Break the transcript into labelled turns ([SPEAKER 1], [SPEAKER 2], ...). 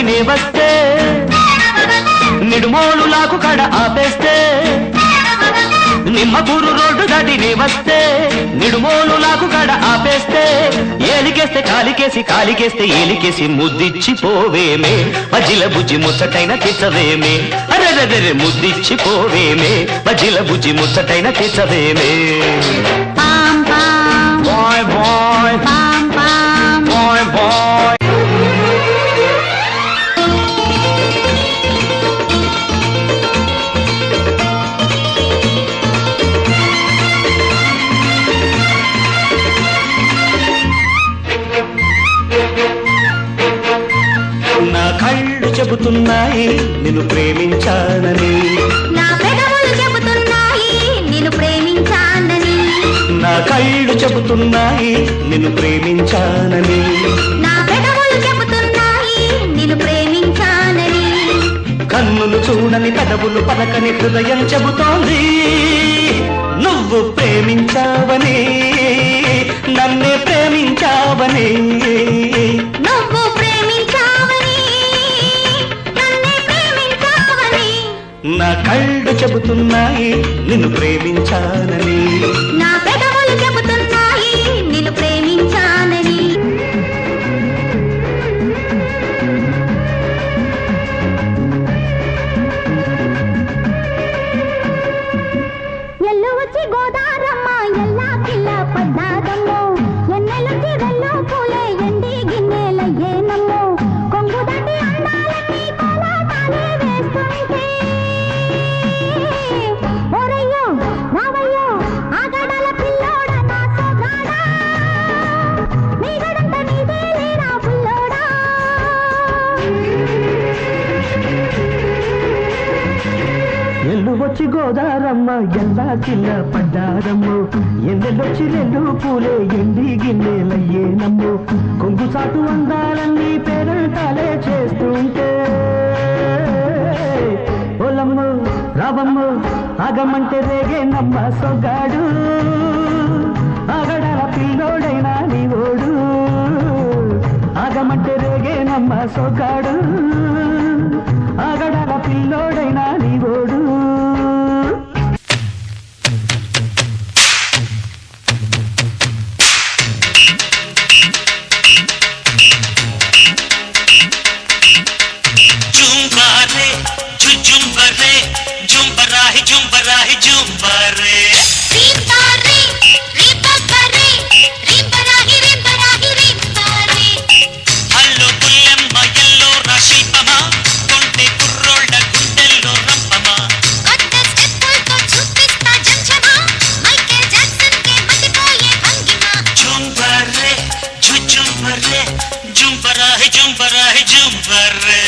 [SPEAKER 1] నే వస్తే నిడుమోలు లాకు కడ ఆపేస్తే నిమ్మకూరు రోడ్డు దాటి నే వస్తే నిడుమోలు లాకు కడ ఆపేస్తే ఏలికేస్తే కాలికేసి కాలికేస్తే ఏలికేసి ముద్దిచ్చి పోవేమే మజిల బుజ్జి ముచ్చటైన తెచ్చవేమే అరెరెరె ముద్దిచ్చి పోవేమే మజిల బుజ్జి ముచ్చటైన తెచ్చవేమే బాయ్ బాయ్ బాయ్ బాయ్ నా కళ్ళు చెబుతున్నాయి నిన్ను ప్రేమించానని
[SPEAKER 2] నా పెదవులు చెబుతున్నాయి నిన్ను ప్రేమించానని
[SPEAKER 1] నా కళ్ళు చెబుతున్నాయి నిన్ను ప్రేమించానని
[SPEAKER 2] నా పెదవులు చెబుతున్నాయి నిన్ను ప్రేమించానని
[SPEAKER 1] కన్నులు చూడని పెదవులు పలకని హృదయం చెబుతోంది నువ్వు ప్రేమించావని నన్నే ప్రేమించావని
[SPEAKER 2] నువ్వు ప్రేమించావని నన్నే ప్రేమించావని
[SPEAKER 1] నా కళ్ళు చెబుతున్నాయి నిన్ను ప్రేమించానని
[SPEAKER 2] నా పెదవులు చెబుతున్నాయి నిన్ను ప్రేమించానని ఎల్లు వచ్చి గోదారమ్మ ఎల్లా కిల్ల పడ్డాదమ్మో ఎన్నెలుంచి రెల్లో పూలే ఎండి గిన్నెలయ్యేనమ్మో కొంగు దాటి అందాలన్నీ కోలాటాలే వేస్తుంటే ఓరయ్యో రావయ్యో ఆగడాల పిల్లోడ నా సోగాడా నీగడంత నీదే లేరా పిల్లోడా
[SPEAKER 1] ఎల్లు వచ్చి గోదారమ్మ ఎల్లా కిల్ల పడ్డారమ్మో ఎన్నెల్లొచ్చి రెండు పూలే ఎండి గిన్నెలయ్యేనమ్మో కొంగు సాటు అందాలన్నీ పేరంటాలే చేస్తుంటే ఓలమ్ము రావమ్ము ఆగమంటే రేగేనమ్మ సొగ్గాడు ఆగడాల పిల్లోడైనా నీ ఓడు ఆగమంటే రేగేనమ్మ సొగ్గాడు ఆగడాల పిల్లోడైనా నీ ఓడు
[SPEAKER 3] జుంబరే జుంబరే జుంబరాహి జుంబరాహి జుంబరే
[SPEAKER 2] రీంబారే రీంబరే రీంబరాహి రీంబరాహి రీంబారే
[SPEAKER 3] హల్లో బుల్లెమ్మ ఎల్లో రాశిల్పమా కొంటె కుర్రోళ్ళ గుండెల్లో రంపమా
[SPEAKER 2] కొత్త స్టెప్పులతో చూపిస్తా జంజమా మైకేల్ జాక్సన్ కే మతిపోయే భంగిమ
[SPEAKER 3] జుంబరే జుంబరే జుంబరాహి జుంబరాహి జుంబరే